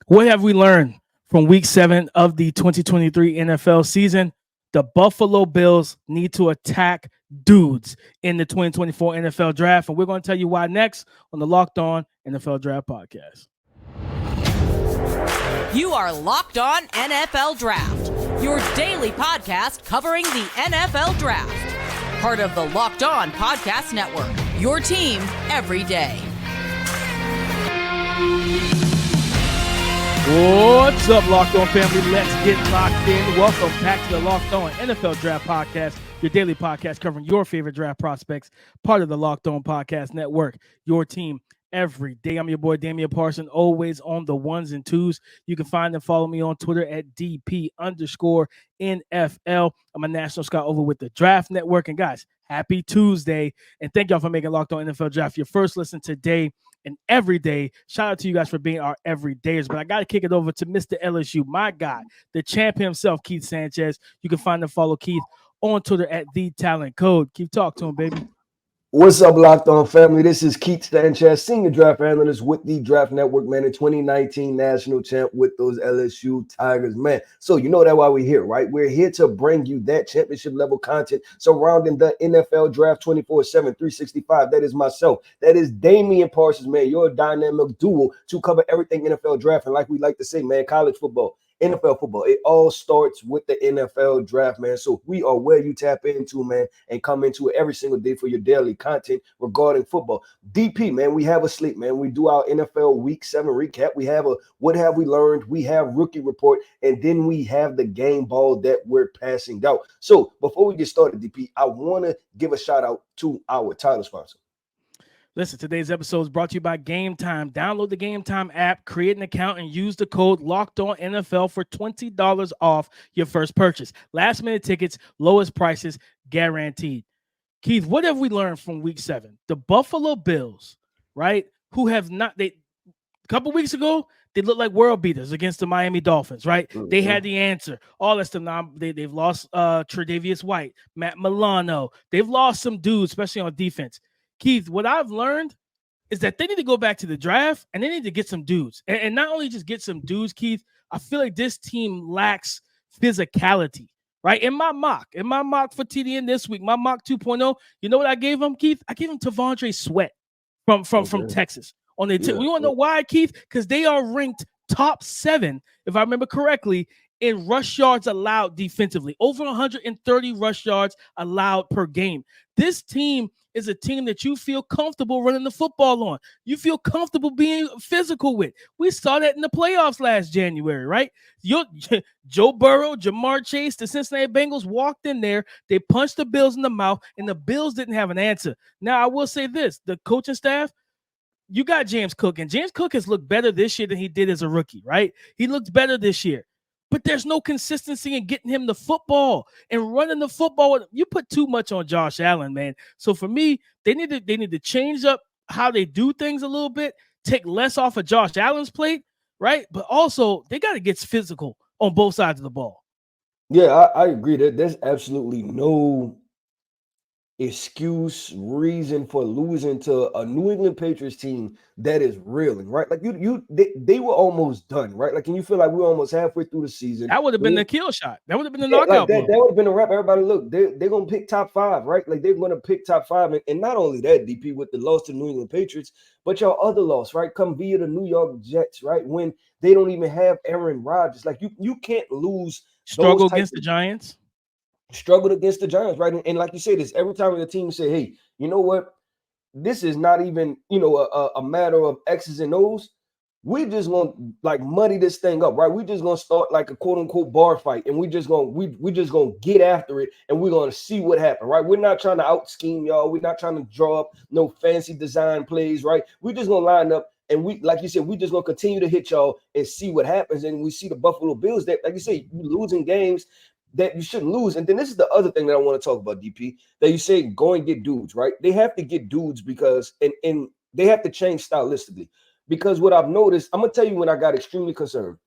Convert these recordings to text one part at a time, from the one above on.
What have we learned from week 7 of the 2023 NFL season? The Buffalo Bills need to attack dudes in the 2024 NFL draft. And we're going to tell you why next on the Locked On NFL Draft Podcast. You are Locked On NFL Draft, your daily podcast covering the NFL Draft. Part of the Locked On Podcast Network, your team every day. What's up, Locked On family? Let's get locked in. Welcome back to the Locked On NFL Draft Podcast, your daily podcast covering your favorite draft prospects, part of the Locked On Podcast Network, your team every day. I'm your boy, Damian Parson, always on the ones and twos. You can find and follow me on Twitter at DP_NFL. I'm a national scout over with the Draft Network. And guys, happy Tuesday. And thank y'all for making Locked On NFL Draft your first listen today and every day. Shout out to you guys for being our everydayers. But I got to kick it over to Mr. LSU, my guy, the champ himself, Keith Sanchez. You can find and follow Keith on Twitter at TheTalentCode. Keep talking to him, baby. What's up, Locked On family? This is Keith Sanchez, senior draft analyst with the Draft Network, man, and 2019 national champ with those LSU Tigers, man. So you know that why we're here, right? We're here to bring you that championship level content surrounding the NFL draft 24/7, 365. That is myself. That is Damian Parsons, man, your dynamic duo to cover everything NFL draft. And like we like to say, man, college football, NFL football, it all starts with the NFL draft, man. So we are where you tap into, man, and come into it every single day for your daily content regarding football. DP, man, we have a slate, man. We do our NFL Week 7 recap. We have a what have we learned? We have rookie report, and then we have the game ball that we're passing out. So before we get started, DP, I want to give a shout out to our title sponsor. Listen, today's episode is brought to you by Gametime. Download the Gametime app, create an account, and use the code LOCKEDONNFL for $20 off your first purchase. Last-minute tickets, lowest prices, guaranteed. Keith, what have we learned from Week 7? The Buffalo Bills, right, who have not – a couple weeks ago, they looked like world beaters against the Miami Dolphins, right? Mm-hmm. They had the answer. All that stuff. Now they've lost Tre'Davious White, Matt Milano. They've lost some dudes, especially on defense. Keith, what I've learned is that they need to go back to the draft and they need to get some dudes. And not only just get some dudes, Keith, I feel like this team lacks physicality, right? In my mock for TDN this week, my mock 2.0, you know what I gave him, Keith? I gave him Tavondre Sweat from Texas. On the we want to know why, Keith? Because they are ranked top 7, if I remember correctly, in rush yards allowed defensively. Over 130 rush yards allowed per game. This team is a team that you feel comfortable running the football on. You feel comfortable being physical with. We saw that in the playoffs last January, right? Joe Burrow, Jamar Chase, the Cincinnati Bengals walked in there. They punched the Bills in the mouth, and the Bills didn't have an answer. Now, I will say this. The coaching staff, you got James Cook, and James Cook has looked better this year than he did as a rookie, right? He looked better this year. But there's no consistency in getting him the football and running the football. You put too much on Josh Allen, man. So for me, they need to change up how they do things a little bit, take less off of Josh Allen's plate, right? But also, they got to get physical on both sides of the ball. Yeah, I agree that there's absolutely no excuse, reason for losing to a New England Patriots team that is reeling, right? Like they were almost done, right? Like, can you feel like we're almost halfway through the season? That would have been the kill shot. That would have been the knockout. Like that would have been a wrap. Everybody, look, they're gonna pick top 5, right? Like they're gonna pick top 5, and not only that, DP, with the loss to New England Patriots, but your other loss, right? Come via the New York Jets, right? When they don't even have Aaron Rodgers, like you can't lose. Struggle against the Giants. Struggled against the Giants, right? And like you say, this every time the team say, hey, you know what? This is not even, a matter of X's and O's. We just gonna like muddy this thing up, right? We just gonna start like a quote unquote bar fight, and we just gonna get after it, and we're gonna see what happens, right? We're not trying to out scheme y'all. We're not trying to draw up no fancy design plays, right? We're just gonna line up, and we, like you said, we just gonna continue to hit y'all and see what happens. And we see the Buffalo Bills that, like you say, you losing games that you shouldn't lose. And then this is the other thing that I want to talk about, DP, that you say go and get dudes, right? They have to get dudes because and they have to change stylistically. Because what I've noticed, I'm gonna tell you when I got extremely concerned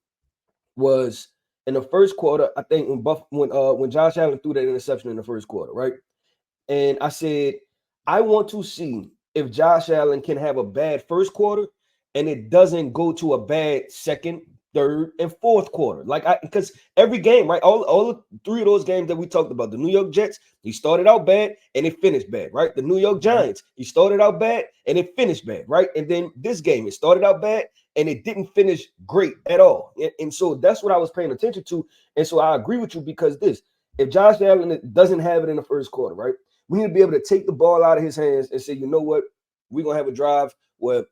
was in the first quarter. I think when Josh Allen threw that interception in the first quarter, right? And I said, I want to see if Josh Allen can have a bad first quarter and it doesn't go to a bad second third, and fourth quarter. Because every game, right? All three of those games that we talked about, the New York Jets, he started out bad and it finished bad, right? The New York Giants, he started out bad and it finished bad, right? And then this game, it started out bad and it didn't finish great at all. And so that's what I was paying attention to. And so I agree with you because if Josh Allen doesn't have it in the first quarter, right? We need to be able to take the ball out of his hands and say, you know what? We're going to have a drive where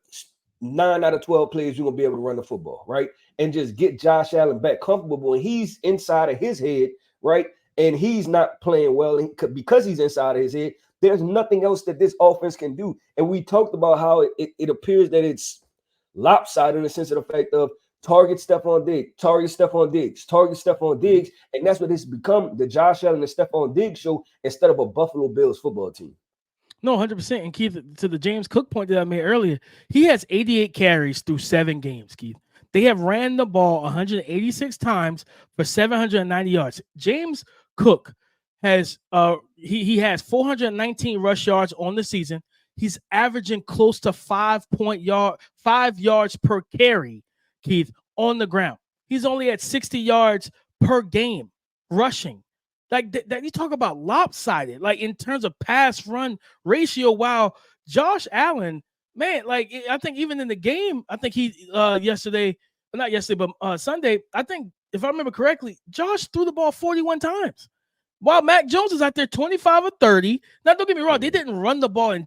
9 out of 12 plays, you're going to be able to run the football, right? And just get Josh Allen back comfortable. And he's inside of his head, right? And he's not playing well because he's inside of his head. There's nothing else that this offense can do. And we talked about how it appears that it's lopsided in the sense of the fact of target Stephon Diggs, target Stephon Diggs, target Stephon Diggs. And that's what it's become, the Josh Allen and Stephon Diggs show instead of a Buffalo Bills football team. No, 100%. And Keith, to the James Cook point that I made earlier, he has 88 carries through 7 games, Keith. They have ran the ball 186 times for 790 yards. James Cook has he has 419 rush yards on the season. He's averaging close to 5 yards per carry, Keith, on the ground. He's only at 60 yards per game rushing. Like that, you talk about lopsided, like in terms of pass run ratio. While Josh Allen, man, like I think even in the game, I think he not yesterday, but Sunday, I think if I remember correctly, Josh threw the ball 41 times. While Mac Jones is out there 25 or 30. Now, don't get me wrong, they didn't run the ball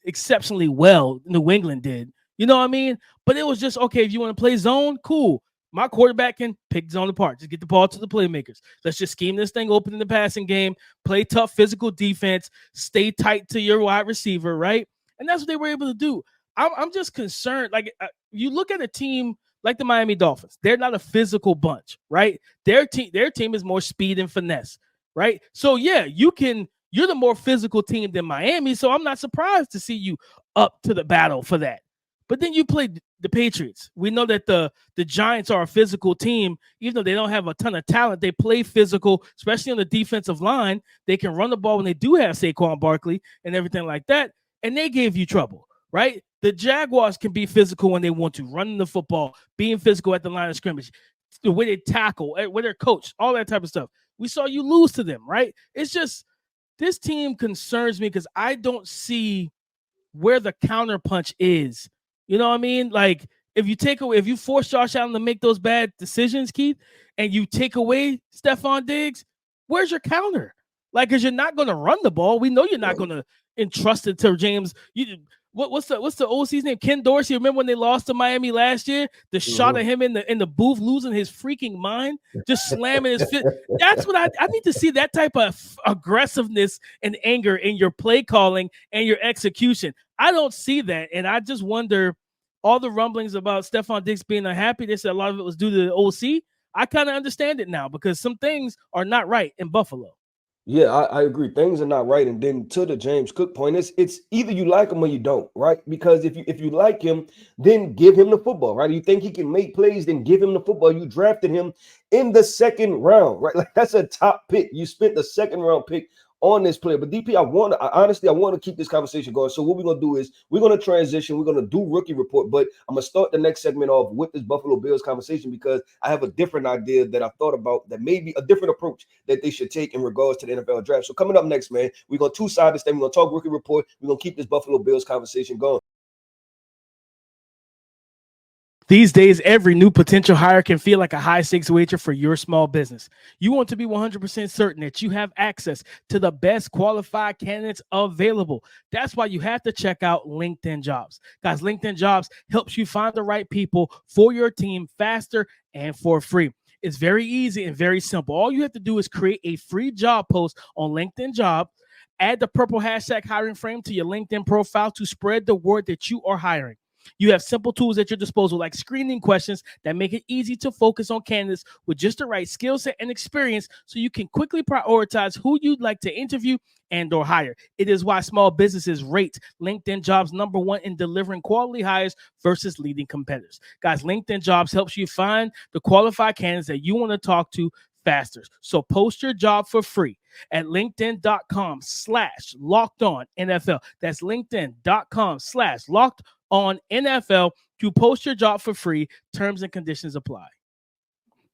exceptionally well. New England did. You know what I mean? But it was just, okay, if you want to play zone, cool. My quarterback can pick zone apart. Just get the ball to the playmakers. Let's just scheme this thing open in the passing game, play tough physical defense, stay tight to your wide receiver, right? And that's what they were able to do. I'm just concerned. Like, you look at a team like the Miami Dolphins. They're not a physical bunch, right? Their team is more speed and finesse, right? So, yeah, you're the more physical team than Miami, so I'm not surprised to see you up to the battle for that. But then you played the Patriots. We know that the Giants are a physical team. Even though they don't have a ton of talent, they play physical, especially on the defensive line. They can run the ball when they do have Saquon Barkley and everything like that, and they gave you trouble, right? The Jaguars can be physical when they want to, running the football, being physical at the line of scrimmage, the way they tackle, with their coach, all that type of stuff. We saw you lose to them, right? It's just this team concerns me because I don't see where the counterpunch is. You know what I mean? Like, if you force Josh Allen to make those bad decisions, Keith, and you take away Stephon Diggs, where's your counter? Like, because you're not going to run the ball. We know you're not going to entrust it to James. What's the OC's name? Ken Dorsey. Remember when they lost to Miami last year? The shot of him in the booth losing his freaking mind, just slamming his fit. That's what I need to see, that type of aggressiveness and anger in your play calling and your execution. I don't see that, and I just wonder, all the rumblings about Stephon Diggs being unhappy, they said a lot of it was due to the OC. I kind of understand it now because some things are not right in Buffalo. Yeah, I agree. Things are not right. And then to the James Cook point, it's either you like him or you don't, right? Because if you like him, then give him the football, right? You think he can make plays, then give him the football. You drafted him in the 2nd round, right? Like, that's a top pick. You spent the 2nd round pick on this player. But DP, I want to keep this conversation going. So what we're going to do is we're going to transition. We're going to do rookie report, but I'm going to start the next segment off with this Buffalo Bills conversation because I have a different idea that I thought about, that may be a different approach that they should take in regards to the NFL draft. So coming up next, man, we're going to two-side this thing. We're going to talk rookie report. We're going to keep this Buffalo Bills conversation going. These days, every new potential hire can feel like a high-stakes wager for your small business. You want to be 100% certain that you have access to the best qualified candidates available. That's why you have to check out LinkedIn Jobs. Guys, LinkedIn Jobs helps you find the right people for your team faster and for free. It's very easy and very simple. All you have to do is create a free job post on LinkedIn Jobs, add the purple hashtag hiring frame to your LinkedIn profile to spread the word that you are hiring. You have simple tools at your disposal like screening questions that make it easy to focus on candidates with just the right skill set and experience so you can quickly prioritize who you'd like to interview and or hire. It is why small businesses rate LinkedIn Jobs #1 in delivering quality hires versus leading competitors. Guys, LinkedIn Jobs helps you find the qualified candidates that you want to talk to faster. So post your job for free at linkedin.com/lockedonnfl. That's linkedin.com/lockedonnfl to post your job for free. Terms and conditions apply.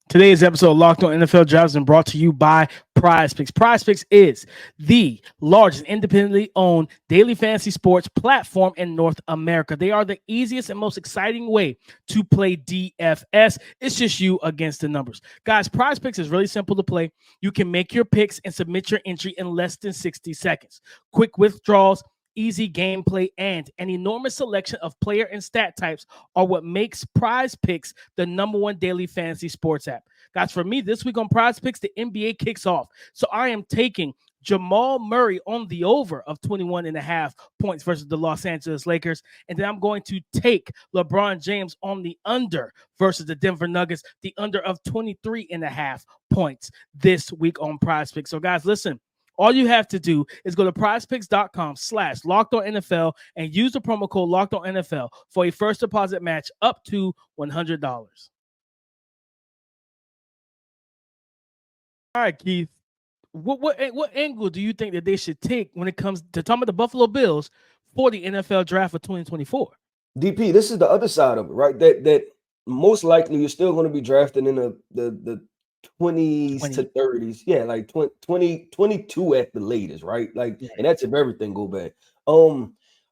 Today's episode of Locked On NFL Draft has been brought to you by PrizePicks. PrizePicks is the largest independently owned daily fantasy sports platform in North America. They are the easiest and most exciting way to play DFS. It's just you against the numbers. Guys, PrizePicks is really simple to play. You can make your picks and submit your entry in less than 60 seconds. Quick withdrawals, easy gameplay, and an enormous selection of player and stat types are what makes PrizePicks the #1 daily fantasy sports app. Guys, for me, this week on PrizePicks, the NBA kicks off. So I am taking Jamal Murray on the over of 21.5 points versus the Los Angeles Lakers. And then I'm going to take LeBron James on the under versus the Denver Nuggets, the under of 23.5 points this week on PrizePicks. So guys, listen. All you have to do is go to prizepicks.com/LockedOnNFL and use the promo code LockedOnNFL for a first deposit match up to $100. All right, Keith. What angle do you think that they should take when it comes to talking about the Buffalo Bills for the NFL draft of 2024? DP, this is the other side of it, right? That most likely you're still going to be drafted in the 20s to 30s. Yeah, like 22 at the latest, right? Like, yeah. And that's if everything go bad.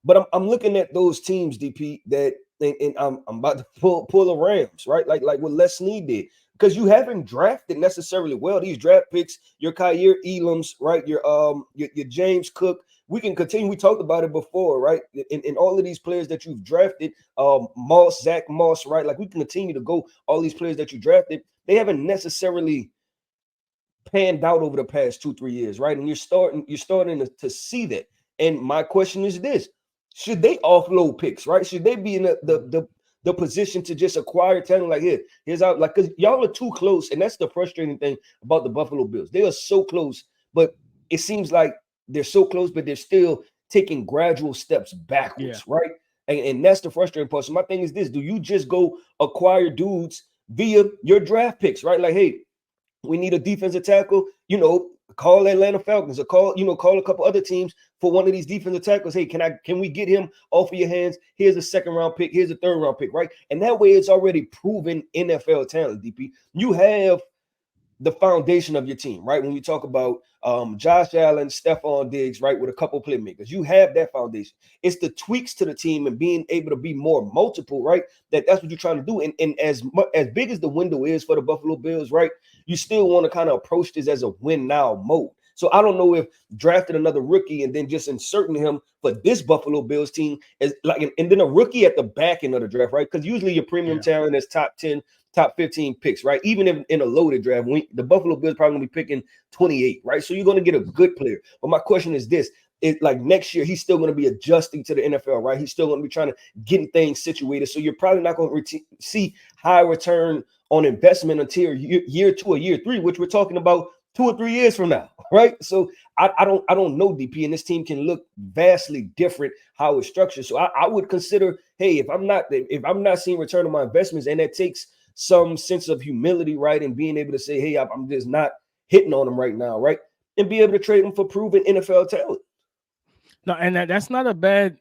But I'm looking at those teams, DP, that and I'm about to pull the Rams, right? Like what Les Snead did. Because you haven't drafted necessarily well. These draft picks, your Kyer Elams, right? Your James Cook. We can continue. We talked about it before, right? In all of these players that you've drafted, Zach Moss, right? Like we can continue to go. All these players that you drafted, they haven't necessarily panned out over the past 2-3 years, right? And you're starting to see that. And my question is this: should they offload picks, right? Should they be in the position to just acquire talent? Like here's out, like, because y'all are too close, and that's the frustrating thing about the Buffalo Bills. They are so close, but it seems like they're so close, but they're still taking gradual steps backwards, right? And that's the frustrating part. So my thing is this: do you just go acquire dudes via your draft picks, right? Like, hey, we need a defensive tackle, call Atlanta Falcons or call a couple other teams for one of these defensive tackles. Hey, can we get him off of your hands? Here's a 2nd round pick. Here's a 3rd round pick, right? And that way it's already proven NFL talent, DP. You have the foundation of your team, right? When you talk about Josh Allen, Stephon Diggs, right, with a couple playmakers, you have that foundation. It's the tweaks to the team and being able to be more multiple, right? That's what you're trying to do. And as big as the window is for the Buffalo Bills, right, you still want to kind of approach this as a win now mode. So I don't know if drafting another rookie and then just inserting him for this Buffalo Bills team is like, and then a rookie at the back end of the draft, right? Because usually your premium talent is top 10, top 15 picks, right? Even if in a loaded draft, the Buffalo Bills probably going to be picking 28, right? So you're going to get a good player. But my question is this: like next year, he's still going to be adjusting to the NFL, right? He's still going to be trying to get things situated. So you're probably not going to see high return on investment until year 2 or year 3, which we're talking about 2 or 3 years from now, right? So I don't know, DP, and this team can look vastly different how it's structured. So I would consider, hey, if I'm not seeing return on my investments, and that takes some sense of humility, right, and being able to say, hey, I'm just not hitting on them right now, right, and be able to trade them for proven NFL talent. No, and that's not a bad.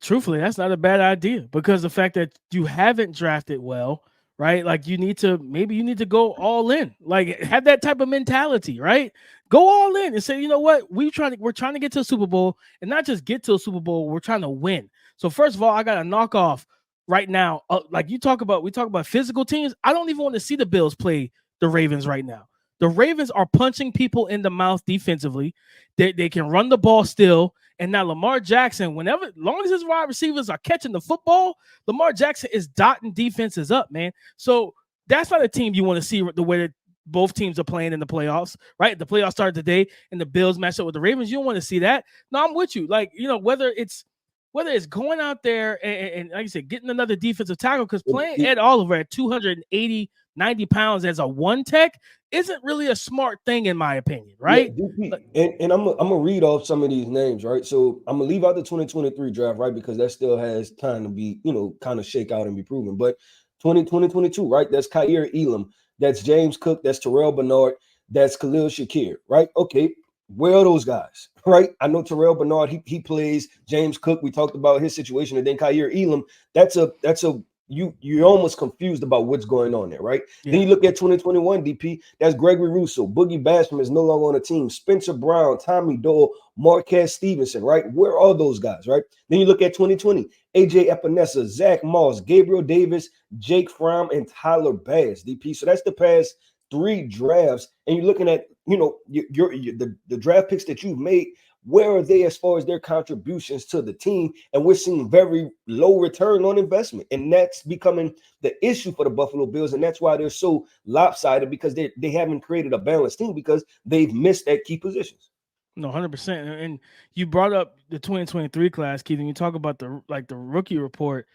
Truthfully, that's not a bad idea, because the fact that you haven't drafted well, right? Like you need to go all in, like have that type of mentality, right? Go all in and say, you know what, we're trying to get to a Super Bowl, and not just get to a Super Bowl, we're trying to win. So first of all, I got to knock off right now. Like we talk about physical teams. I don't even want to see the Bills play the Ravens right now. The Ravens are punching people in the mouth defensively. They can run the ball still. And now Lamar Jackson, long as his wide receivers are catching the football, Lamar Jackson is dotting defenses up, man. So that's not a team you want to see the way that both teams are playing in the playoffs, right? The playoffs started today, and the Bills match up with the Ravens. You don't want to see that. No, I'm with you. Like, whether it's going out there and like you said, getting another defensive tackle, because playing Ed Oliver at 280, 90 pounds as a one tech isn't really a smart thing, in my opinion, right? Yeah, and I'm gonna read off some of these names, right? So I'm gonna leave out the 2023 draft, right, because that still has time to be, kind of shake out and be proven. But 2022, right? That's Kyer Elam, that's James Cook, that's Terrell Bernard, that's Khalil Shakir, right? Okay, where are those guys, right? I know Terrell Bernard, he plays. James Cook, we talked about his situation, and then Kyer Elam, that's a you're almost confused about what's going on there, right? Yeah. Then you look at 2021 DP. That's Gregory Rousseau, Boogie Basham is no longer on the team. Spencer Brown, Tommy Doyle, Marquez Stevenson, right? Where are those guys, right? Then you look at 2020, AJ Epinesa, Zach Moss, Gabriel Davis, Jake Fromm, and Tyler Bass, DP. So that's the past 3 drafts, and you're looking at the draft picks that you've made. Where are they as far as their contributions to the team? And we're seeing very low return on investment. And that's becoming the issue for the Buffalo Bills. And that's why they're so lopsided, because they haven't created a balanced team because they've missed at key positions. No, 100%. And you brought up the 2023 class, Keith, and you talk about the rookie report.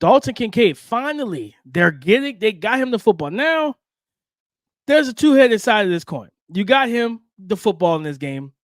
Dalton Kincaid, finally, they got him the football. Now, there's a two-headed side of this coin. You got him the football in this game,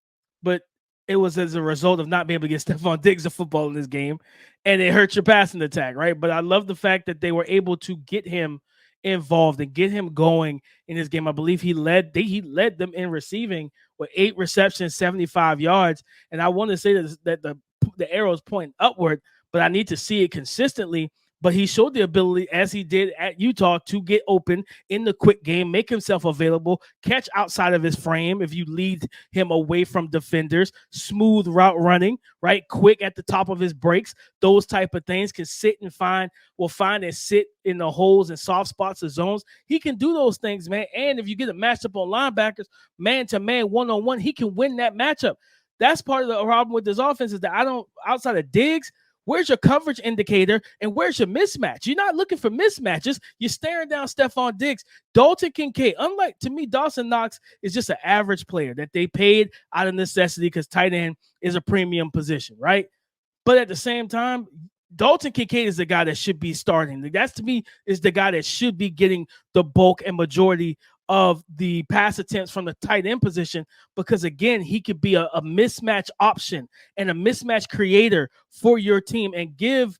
but it was as a result of not being able to get Stephon Diggs the football in this game, and it hurt your passing attack, right? But I love the fact that they were able to get him involved and get him going in this game. I believe he led them in receiving with 8 receptions, 75 yards. And I want to say that the arrow's pointing upward, but I need to see it consistently. But he showed the ability, as he did at Utah, to get open in the quick game, make himself available, catch outside of his frame if you lead him away from defenders, smooth route running, right? Quick at the top of his breaks, those type of things, can find and sit in the holes and soft spots of zones. He can do those things, man. And if you get a matchup on linebackers, man-to-man, one-on-one, he can win that matchup. That's part of the problem with this offense, is that outside of Diggs, where's your coverage indicator and where's your mismatch? You're not looking for mismatches. You're staring down Stephon Diggs. Dalton Kincaid, unlike, to me, Dawson Knox is just an average player that they paid out of necessity because tight end is a premium position, right? But at the same time, Dalton Kincaid is the guy that should be starting. That's, to me, is the guy that should be getting the bulk and majority of the pass attempts from the tight end position, because again, he could be a mismatch option and a mismatch creator for your team and give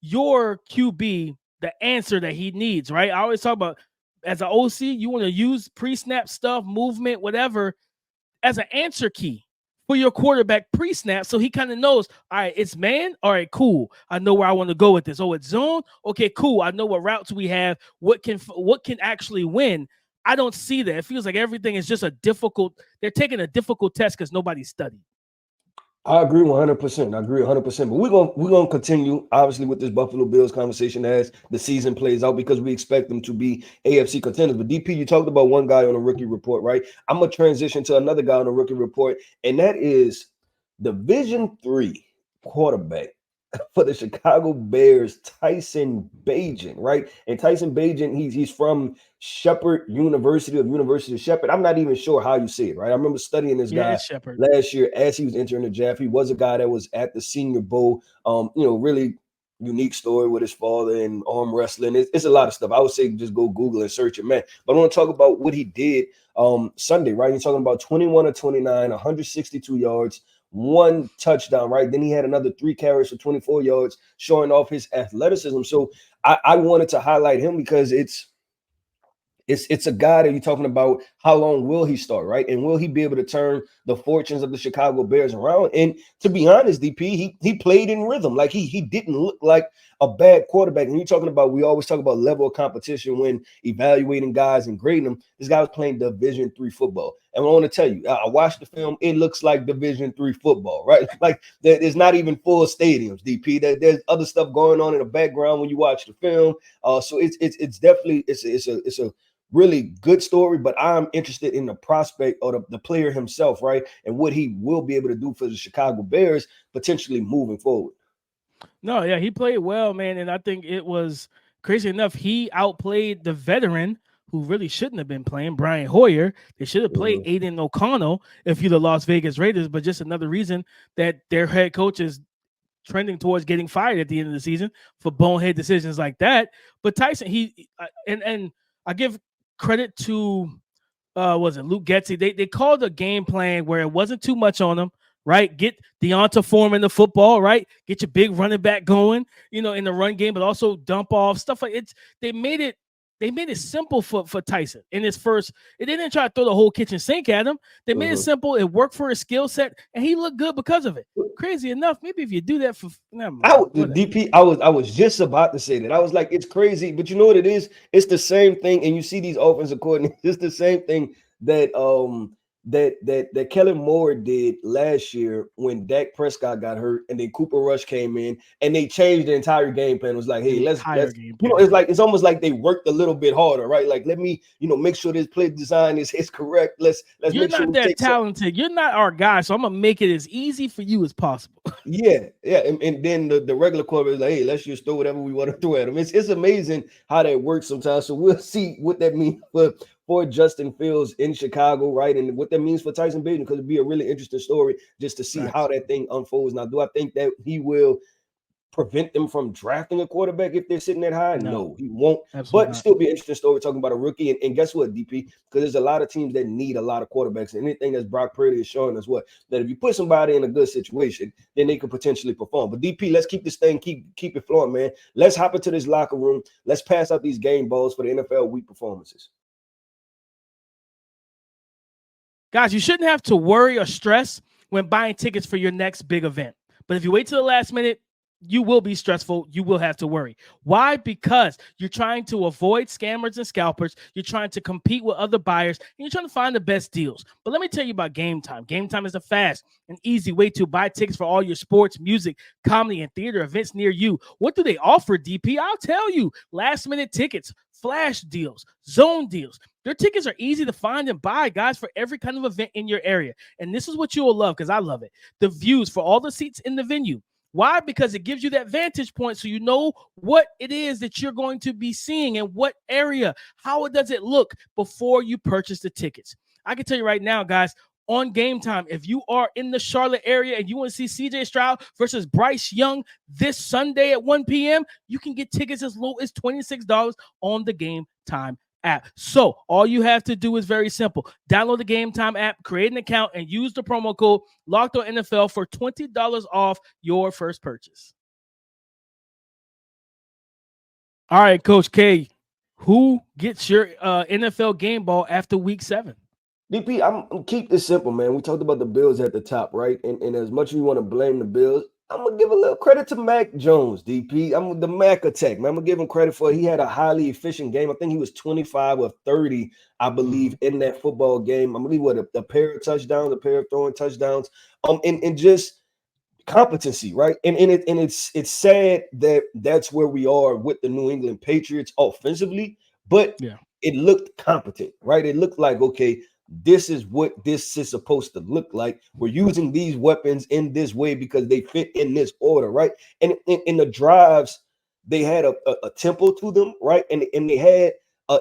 your QB the answer that he needs, right? I always talk about, as an OC, you want to use pre-snap stuff, movement, whatever, as an answer key for your quarterback pre-snap, so he kind of knows, all right, it's man, all right, cool, I know where I want to go with this. Oh, it's zone, okay, cool, I know what routes we have, what can actually win. I don't see that. It feels like everything is just they're taking a difficult test because nobody studied. I agree 100%. I agree 100%. But we're gonna continue, obviously, with this Buffalo Bills conversation as the season plays out, because we expect them to be AFC contenders. But DP, you talked about one guy on the rookie report, right? I'm gonna transition to another guy on the rookie report, and that is Division III quarterback for the Chicago Bears, Tyson Bagent, right? And Tyson Bagent, he's from Shepherd University of Shepherd. I'm not even sure how you say it, right? I remember studying this guy last year as he was entering the draft. He was a guy that was at the Senior Bowl. Really unique story with his father and arm wrestling. It's a lot of stuff. I would say just go Google and search it, man. But I want to talk about what he did Sunday, right? He's talking about 21 of 29, 162 yards, 1 touchdown, right? Then he had another 3 carries for 24 yards, showing off his athleticism. So I wanted to highlight him because it's a guy that you're talking about. How long will he start, right? And will he be able to turn the fortunes of the Chicago Bears around? And to be honest, DP, he played in rhythm. Like he didn't look like a bad quarterback. And you're talking about, we always talk about level of competition when evaluating guys and grading them. This guy was playing Division III football. And I want to tell you, I watched the film. It looks like Division III football, right? Like there's not even full stadiums, DP. There's other stuff going on in the background when you watch the film. So it's definitely a really good story, but I'm interested in the prospect or the player himself, right? And what he will be able to do for the Chicago Bears potentially moving forward. No, yeah, he played well, man. And I think it was crazy enough, he outplayed the veteran who really shouldn't have been playing, Brian Hoyer. They should have played Aiden O'Connell if you're the Las Vegas Raiders, but just another reason that their head coach is trending towards getting fired at the end of the season for bonehead decisions like that. But Tyson, and I give credit to Luke Getsy. They called a game plan where it wasn't too much on him, right? Get Deonta Foreman the football, right? Get your big running back going, in the run game, but also dump off stuff like it's. They made it They made it simple for Tyson in his first. They didn't try to throw the whole kitchen sink at him. They made it simple. It worked for his skill set, and he looked good because of it. Crazy enough, maybe if you do that for DP, I was just about to say that. I was like, it's crazy, but you know what it is? It's the same thing, and you see these offensive coordinators. It's the same thing that that Kellen Moore did last year when Dak Prescott got hurt, and then Cooper Rush came in, and they changed the entire game plan. It was like, hey, let's it's almost like they worked a little bit harder, right? Like, let me make sure this play design is correct. Let's You're make sure not that talented. You're not our guy, so I'm gonna make it as easy for you as possible. Yeah, and then the regular quarterback is like, hey, let's just throw whatever we want to throw at him. It's amazing how that works sometimes. So we'll see what that means for Justin Fields in Chicago, right? And what that means for Tyson Bagent, because it'd be a really interesting story just to see how that thing unfolds. Now, do I think that he will prevent them from drafting a quarterback if they're sitting that high? No, he won't. But still be an interesting story talking about a rookie. And guess what, DP? Because there's a lot of teams that need a lot of quarterbacks. And anything that's Brock Purdy is showing us that if you put somebody in a good situation, then they could potentially perform. But DP, let's keep this thing, keep it flowing, man. Let's hop into this locker room. Let's pass out these game balls for the NFL week performances. Guys, you shouldn't have to worry or stress when buying tickets for your next big event. But if you wait till the last minute, you will be stressful. You will have to worry. Why? Because you're trying to avoid scammers and scalpers. You're trying to compete with other buyers, and you're trying to find the best deals. But let me tell you about Gametime. Gametime is a fast and easy way to buy tickets for all your sports, music, comedy, and theater events near you. What do they offer, DP? I'll tell you. Last-minute tickets, flash deals, zone deals. Their tickets are easy to find and buy, guys, for every kind of event in your area. And this is what you will love, because I love it. The views for all the seats in the venue. Why? Because it gives you that vantage point so you know what it is that you're going to be seeing and what area, how does it look before you purchase the tickets. I can tell you right now, guys, on Gametime, if you are in the Charlotte area and you want to see CJ Stroud versus Bryce Young this Sunday at 1 p.m., you can get tickets as low as $26 on the Gametime app. So all you have to do is very simple. Download the Gametime app, create an account, and use the promo code LOCKEDONNFL for $20 off your first purchase. All right, Coach K, who gets your NFL game ball after week 7? DP, I'm keep this simple, man. We talked about the Bills at the top, right? And as much as you want to blame the Bills, I'm gonna give a little credit to Mac Jones, DP. I'm the Mac attack, man. I'm gonna give him credit for it. He had a highly efficient game. I think he was 25 of 30, I believe, in that football game. I believe a pair of touchdowns, a pair of throwing touchdowns, and just competency, right? And it's sad that that's where we are with the New England Patriots offensively, but it looked competent, right? It looked like, okay, this is what this is supposed to look like. We're using these weapons in this way because they fit in this order, right? And in the drives, they had a tempo to them, right? And they had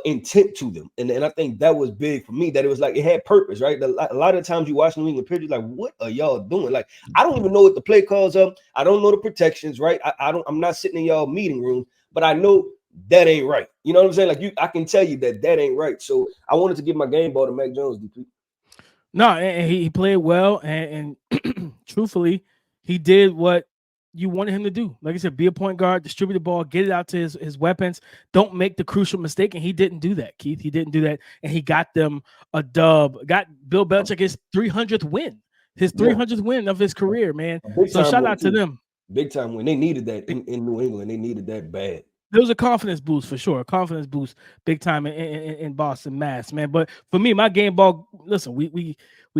intent to them. And I think that was big for me, that it was like it had purpose, right? A lot of times you watch New England Patriots, like, what are y'all doing? Like, I don't even know what the play calls are. I don't know the protections, right? I'm not sitting in y'all meeting rooms, but I know that ain't right. You know what I'm saying? Like, I can tell you that ain't right. So I wanted to give my game ball to Mac Jones, DP. No, and he played well, and truthfully, he did what you wanted him to do. Like I said, be a point guard, distribute the ball, get it out to his weapons. Don't make the crucial mistake, and he didn't do that, Keith. He didn't do that, and he got them a dub. Got Bill Belichick his 300th win, his 300th win of his career, man. So shout out to them. Big time win. They needed that in New England. They needed that bad. There was a confidence boost for sure. A confidence boost big time in Boston, Mass, man. But for me, my game ball, listen, we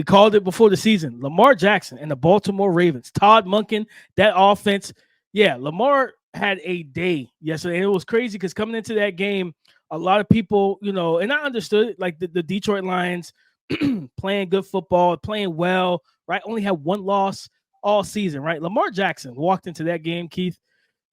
called it before the season. Lamar Jackson and the Baltimore Ravens. Todd Monken, that offense. Yeah, Lamar had a day yesterday. And it was crazy because coming into that game, a lot of people, and I understood it, like the Detroit Lions playing good football, playing well, right? Only had one loss all season, right? Lamar Jackson walked into that game, Keith.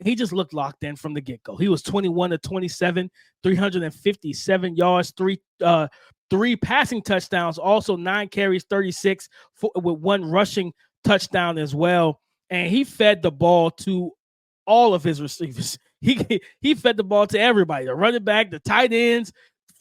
He just looked locked in from the get-go. He was 21 to 27, 357 yards, three passing touchdowns, also 9 carries, 36 with 1 rushing touchdown as well. And he fed the ball to all of his receivers. He fed the ball to everybody, the running back, the tight ends,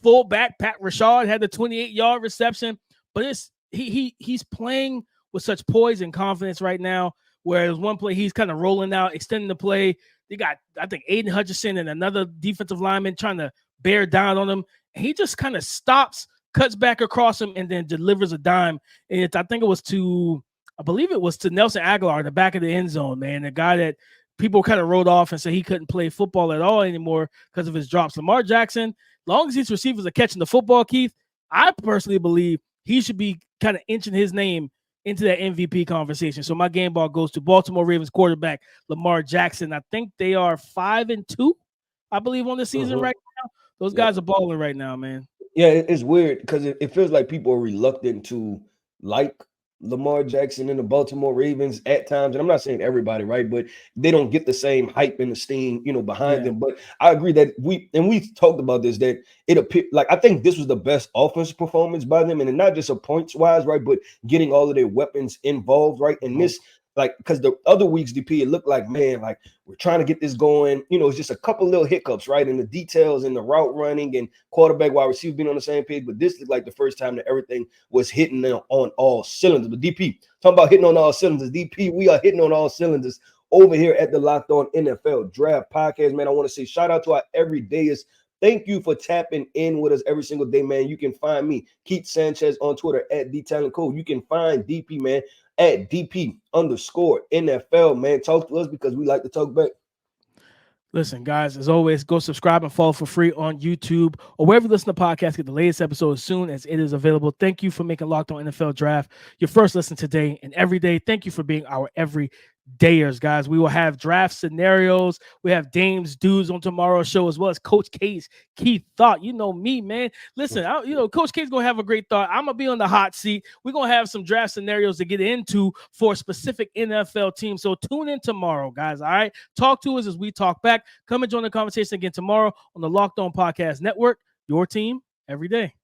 fullback. Pat Rashad had the 28-yard reception. But he's playing with such poise and confidence right now. Whereas one play, he's kind of rolling out, extending the play. They got, I think, Aiden Hutchinson and another defensive lineman trying to bear down on him. And he just kind of stops, cuts back across him, and then delivers a dime. And I believe it was to Nelson Aguilar in the back of the end zone, man. The guy that people kind of wrote off and said he couldn't play football at all anymore because of his drops. Lamar Jackson, as long as his receivers are catching the football, Keith, I personally believe he should be kind of inching his name into that MVP conversation. So my game ball goes to Baltimore Ravens quarterback Lamar Jackson. I think they are 5-2, I believe, on the season right now. Those guys are balling right now, man. Yeah, it's weird because it feels like people are reluctant to like Lamar Jackson and the Baltimore Ravens at times. And I'm not saying everybody, right? But they don't get the same hype and esteem, behind them. But I agree that we talked about this, that it appeared like I think this was the best offensive performance by them. And not just a points wise, right? But getting all of their weapons involved, right? And this, because the other weeks, DP, it looked like, man, like we're trying to get this going. It's just a couple little hiccups, right? And the details and the route running and quarterback, wide receiver being on the same page. But this looked like the first time that everything was hitting on all cylinders. But DP, talking about hitting on all cylinders, DP, we are hitting on all cylinders over here at the Locked On NFL Draft Podcast, man. I want to say shout out to our everydayers. Thank you for tapping in with us every single day, man. You can find me, Keith Sanchez, on Twitter at DTalentCode. You can find DP, man, at DP_NFL, man. Talk to us because we like to talk back. Listen, guys, as always, go subscribe and follow for free on YouTube or wherever you listen to podcasts. Get the latest episode as soon as it is available. Thank you for making Locked On NFL Draft your first listen today and every day. Thank you for being our everydayers, guys. We will have draft scenarios. We have Dame's Dudes on tomorrow's show, as well as Coach K's Key Thought. You know me, man. Listen, Coach K's going to have a great thought. I'm going to be on the hot seat. We're going to have some draft scenarios to get into for a specific NFL team. So tune in tomorrow, guys. All right. Talk to us as we talk back. Come and join the conversation again tomorrow on the Locked On Podcast Network. Your team every day.